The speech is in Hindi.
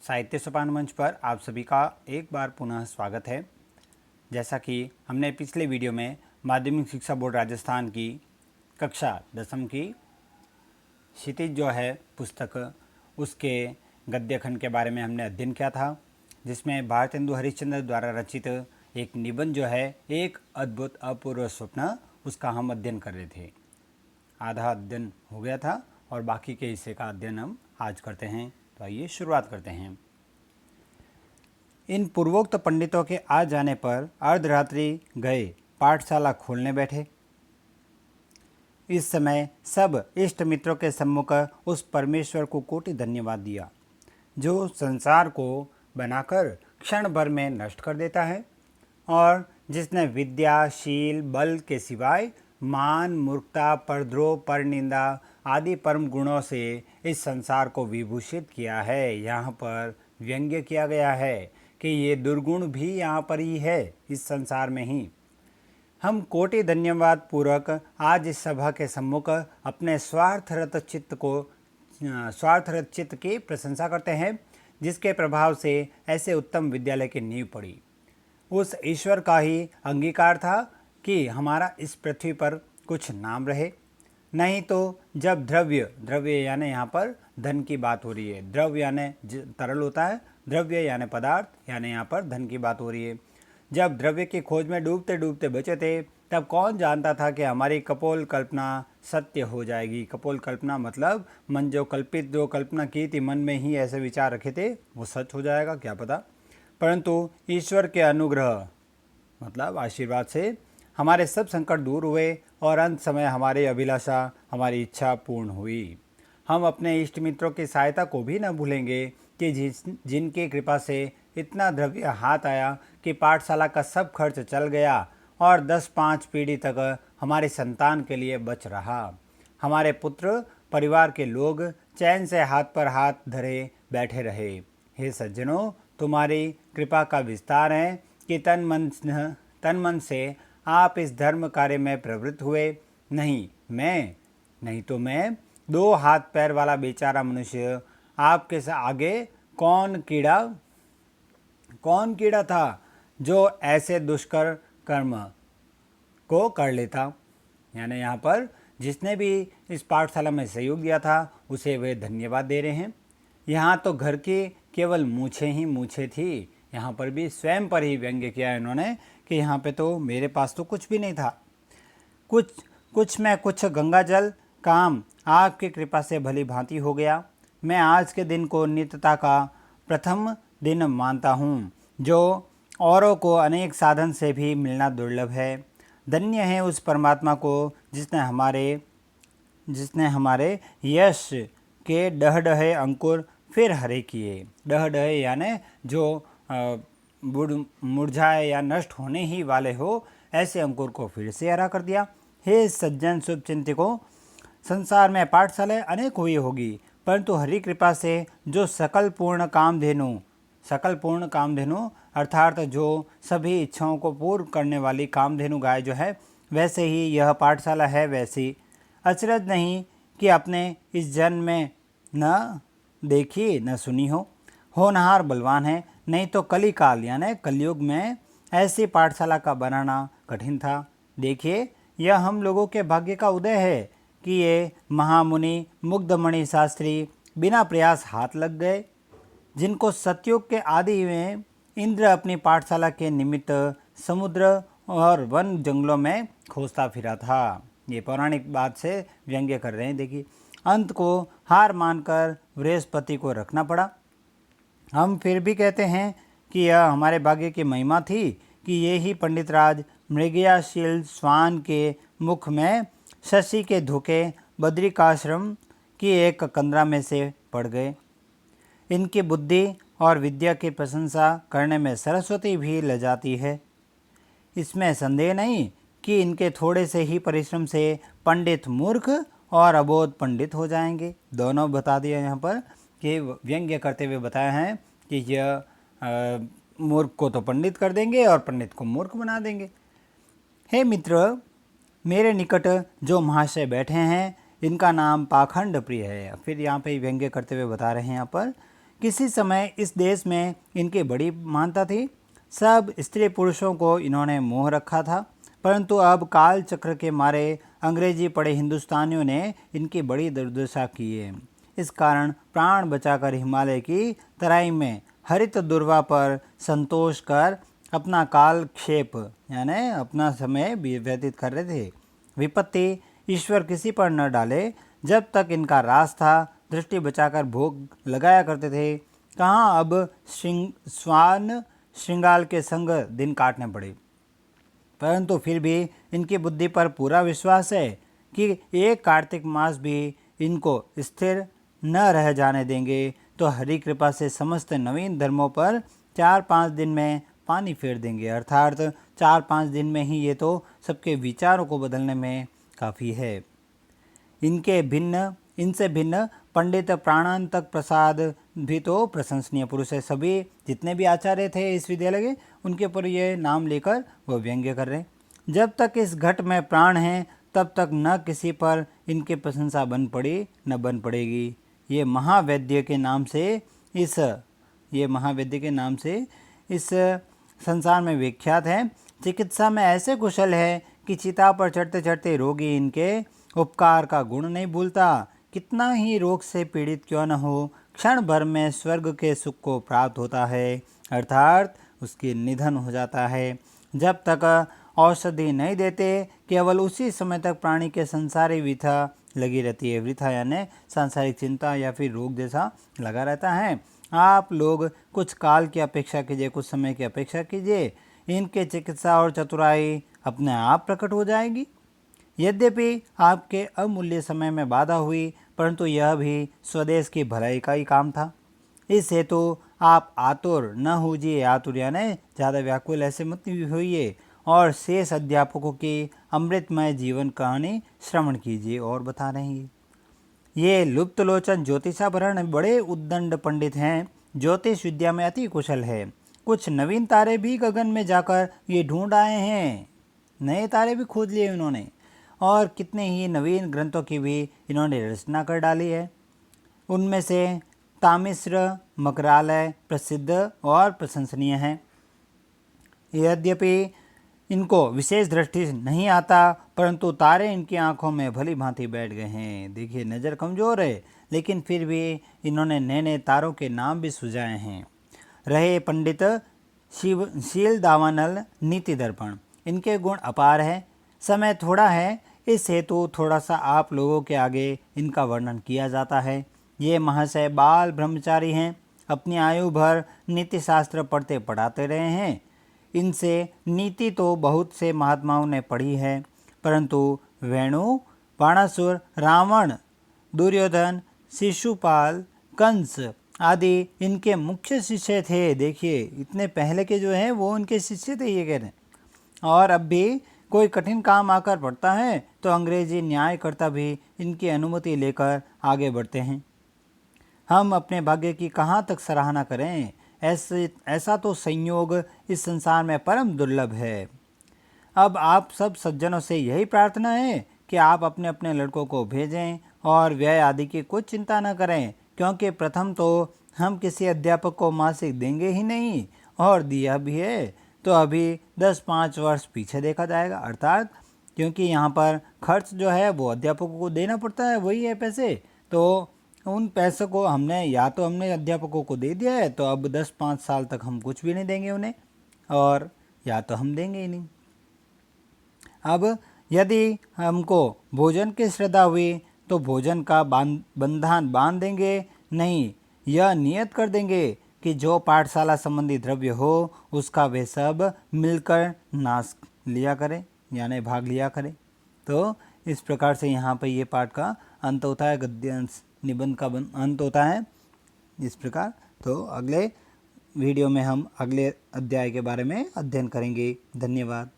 साहित्य सोपान मंच पर आप सभी का एक बार पुनः स्वागत है। जैसा कि हमने पिछले वीडियो में माध्यमिक शिक्षा बोर्ड राजस्थान की कक्षा 10वीं की क्षितिज जो है पुस्तक, उसके गद्य खंड के बारे में हमने अध्ययन किया था, जिसमें भारतेंदु हरिश्चंद्र द्वारा रचित एक निबंध जो है एक अद्भुत अपूर्व स्वप्न, उसका हम अध्ययन कर रहे थे। आधा अध्ययन हो गया था और बाकी के हिस्से का अध्ययन हम आज करते हैं। तो आइए शुरुआत करते हैं। इन पूर्वोक्त पंडितों के आ जाने पर अर्धरात्रि गए पाठशाला खोलने बैठे। इस समय सब इष्ट मित्रों के सम्मुख उस परमेश्वर को कोटि धन्यवाद दिया जो संसार को बनाकर क्षण भर में नष्ट कर देता है और जिसने विद्या, शील, बल के सिवाय मान, मूर्खता, परद्रोह, परनिंदा आदि परम गुणों से इस संसार को विभूषित किया है। यहाँ पर व्यंग्य किया गया है कि ये दुर्गुण भी यहाँ पर ही है, इस संसार में ही। हम कोटि धन्यवाद पूर्वक आज इस सभा के सम्मुख अपने स्वार्थरत चित्त की प्रशंसा करते हैं, जिसके प्रभाव से ऐसे उत्तम विद्यालय की नींव पड़ी। उस ईश्वर का ही अंगीकार था कि हमारा इस पृथ्वी पर कुछ नाम रहे, नहीं तो जब द्रव्य यानी यहाँ पर धन की बात हो रही है, द्रव्य यानी तरल होता है, द्रव्य यानी पदार्थ, यानी यहाँ पर धन की बात हो रही है। जब द्रव्य की खोज में डूबते डूबते बचे थे, तब कौन जानता था कि हमारी कपोल कल्पना सत्य हो जाएगी। कपोल कल्पना मतलब मन जो कल्पना की थी, मन में ही ऐसे विचार रखे थे, वो सच हो जाएगा, क्या पता। परंतु ईश्वर के अनुग्रह मतलब आशीर्वाद से हमारे सब संकट दूर हुए और अंत समय हमारी अभिलाषा, हमारी इच्छा पूर्ण हुई। हम अपने इष्ट मित्रों की सहायता को भी न भूलेंगे कि जिनकी कृपा से इतना द्रव्य हाथ आया कि पाठशाला का सब खर्च चल गया और 10-5 पीढ़ी तक हमारी संतान के लिए बच रहा। हमारे पुत्र परिवार के लोग चैन से हाथ पर हाथ धरे बैठे रहे। हे सज्जनों, तुम्हारी कृपा का विस्तार है कि तन मन से आप इस धर्म कार्य में प्रवृत्त हुए। नहीं तो मैं 2 हाथ पैर वाला बेचारा मनुष्य आपके से आगे कौन कीड़ा था जो ऐसे दुष्कर कर्म को कर लेता। यानी यहाँ पर जिसने भी इस पाठशाला में सहयोग दिया था उसे वे धन्यवाद दे रहे हैं। यहाँ तो घर की केवल मूछें थी, यहाँ पर भी स्वयं पर ही व्यंग्य किया इन्होंने कि यहाँ पे तो मेरे पास तो कुछ भी नहीं था। कुछ गंगा जल काम आपकी कृपा से भली भांति हो गया। मैं आज के दिन को नित्यता का प्रथम दिन मानता हूँ, जो औरों को अनेक साधन से भी मिलना दुर्लभ है। धन्य है उस परमात्मा को जिसने हमारे यश के डहे अंकुर फिर हरे किए। डहे यानी जो मुरझाए या नष्ट होने ही वाले हो, ऐसे अंकुर को फिर से हरा कर दिया। हे सज्जन शुभचिंतकों, संसार में पाठशालाएं अनेक हुई होगी, परंतु हरि कृपा से जो सकल पूर्ण कामधेनु अर्थात जो सभी इच्छाओं को पूर्ण करने वाली कामधेनु गाय जो है, वैसे ही यह पाठशाला है वैसी। अचरज नहीं कि अपने इस जन्म में न देखी न सुनी हो। होनहार बलवान है, नहीं तो कलिकाल यानी कलयुग में ऐसी पाठशाला का बनाना कठिन था। देखिए, यह हम लोगों के भाग्य का उदय है कि ये महामुनि मुग्धमणि शास्त्री बिना प्रयास हाथ लग गए, जिनको सतयुग के आदि में इंद्र अपनी पाठशाला के निमित्त समुद्र और वन जंगलों में खोजता फिरा था। ये पौराणिक बात से व्यंग्य कर रहे हैं। देखिए, अंत को हार मानकर बृहस्पति को रखना पड़ा। हम फिर भी कहते हैं कि यह हमारे भाग्य की महिमा थी कि ये ही पंडितराज मृगयाशील स्वान के मुख में शशि के धोखे बद्रिकाश्रम की एक कंदरा में से पड़ गए। इनकी बुद्धि और विद्या की प्रशंसा करने में सरस्वती भी लजाती है। इसमें संदेह नहीं कि इनके थोड़े से ही परिश्रम से पंडित मूर्ख और अबोध पंडित हो जाएंगे। दोनों बता दिया यहाँ पर कि व्यंग्य करते हुए बताया है कि यह मूर्ख को तो पंडित कर देंगे और पंडित को मूर्ख बना देंगे। हे मित्र, मेरे निकट जो महाशय बैठे हैं, इनका नाम पाखंड प्रिय है। फिर यहाँ पे व्यंग्य करते हुए बता रहे हैं यहाँ पर किसी समय इस देश में इनकी बड़ी मान्यता थी। सब स्त्री पुरुषों को इन्होंने मोह रखा था, परंतु अब काल चक्र के मारे अंग्रेजी पढ़े हिंदुस्तानियों ने इनकी बड़ी दुर्दशा की है। इस कारण प्राण बचाकर हिमालय की तराई में हरित दुर्वा पर संतोष कर अपना कालक्षेप यानी अपना समय व्यतीत कर रहे थे। विपत्ति ईश्वर किसी पर न डाले, जब तक इनका रास था दृष्टि बचाकर भोग लगाया करते थे। कहाँ अब स्वान श्रृंगाल के संग दिन काटने पड़े। परंतु फिर भी इनकी बुद्धि पर पूरा विश्वास है कि एक कार्तिक मास भी इनको स्थिर न रह जाने देंगे, तो हरि कृपा से समस्त नवीन धर्मों पर 4-5 दिन में पानी फेर देंगे। अर्थात 4-5 दिन में ही ये तो सबके विचारों को बदलने में काफ़ी है। इनसे भिन्न पंडित प्राणांतक प्रसाद भी तो प्रशंसनीय पुरुष है। सभी जितने भी आचार्य थे इस विद्यालय के, उनके ऊपर ये नाम लेकर वो व्यंग्य कर रहे हैं। जब तक इस घट में प्राण है तब तक न किसी पर इनकी प्रशंसा बन पड़ी न बन पड़ेगी। ये महावैद्य के नाम से इस संसार में विख्यात है। चिकित्सा में ऐसे कुशल है कि चिता पर चढ़ते चढ़ते रोगी इनके उपकार का गुण नहीं भूलता। कितना ही रोग से पीड़ित क्यों न हो, क्षण भर में स्वर्ग के सुख को प्राप्त होता है, अर्थात उसकी निधन हो जाता है। जब तक औषधि नहीं देते, केवल उसी समय तक प्राणी के संसारी वृथा लगी रहती है। वृथा यानी सांसारिक चिंता या फिर रोग जैसा लगा रहता है। आप लोग कुछ काल की अपेक्षा कीजिए, कुछ समय की अपेक्षा कीजिए, इनके चिकित्सा और चतुराई अपने आप प्रकट हो जाएगी। यद्यपि आपके अमूल्य समय में बाधा हुई, परंतु यह भी स्वदेश की भलाई का ही काम था। इस हेतु आप आतुर न होइए, आतुर यानी ज़्यादा व्याकुल ऐसे मत होइए, और शेष अध्यापकों की अमृतमय जीवन कहानी श्रवण कीजिए। और बता रहे हैं ये लुप्त लोचन ज्योतिषाभरण बड़े उद्दंड पंडित हैं, ज्योतिष विद्या में अति कुशल है। कुछ नवीन तारे भी गगन में जाकर ये ढूंढ आए हैं, नए तारे भी खोज लिए इन्होंने, और कितने ही नवीन ग्रंथों की भी इन्होंने रचना कर डाली है। उनमें से तामिश्र मकरालय प्रसिद्ध और प्रशंसनीय है। यद्यपि इनको विशेष दृष्टि नहीं आता, परंतु तारे इनकी आंखों में भली भांति बैठ गए हैं। देखिए नज़र कमज़ोर है, लेकिन फिर भी इन्होंने नए नए तारों के नाम भी सुझाए हैं। रहे पंडित शील दावानल नीति दर्पण, इनके गुण अपार है। समय थोड़ा है, इस हेतु थोड़ा सा आप लोगों के आगे इनका वर्णन किया जाता है। ये महाशय बाल ब्रह्मचारी हैं, अपनी आयु भर नीति शास्त्र पढ़ते पढ़ाते रहे हैं। इनसे नीति तो बहुत से महात्माओं ने पढ़ी है, परंतु वेणु, बाणासुर, रावण, दुर्योधन, शिशुपाल, कंस आदि इनके मुख्य शिष्य थे। देखिए इतने पहले के जो हैं वो उनके शिष्य थे, ये कह रहे हैं। और अब भी कोई कठिन काम आकर पड़ता है तो अंग्रेजी न्यायकर्ता भी इनकी अनुमति लेकर आगे बढ़ते हैं। हम अपने भाग्य की कहाँ तक सराहना करें, ऐसा तो संयोग इस संसार में परम दुर्लभ है। अब आप सब सज्जनों से यही प्रार्थना है कि आप अपने अपने लड़कों को भेजें और व्यय आदि की कुछ चिंता न करें, क्योंकि प्रथम तो हम किसी अध्यापक को मासिक देंगे ही नहीं, और दिया भी है तो अभी 10-5 वर्ष पीछे देखा जाएगा। अर्थात क्योंकि यहाँ पर खर्च जो है वो अध्यापकों को देना पड़ता है, वही है पैसे, तो उन पैसों को हमने अध्यापकों को दे दिया है, तो अब 10-5 साल तक हम कुछ भी नहीं देंगे उन्हें, और या तो हम देंगे ही नहीं। अब यदि हमको भोजन की श्रद्धा हुई तो भोजन का बंधन बांध देंगे, नहीं यह नियत कर देंगे कि जो पाठशाला संबंधी द्रव्य हो उसका वे सब मिलकर नाश लिया करें, यानी भाग लिया करें। तो इस प्रकार से यहाँ पर ये पाठ का अंत होता है, गद्य निबंध का अंत होता है इस प्रकार। तो अगले वीडियो में हम अगले अध्याय के बारे में अध्ययन करेंगे। धन्यवाद।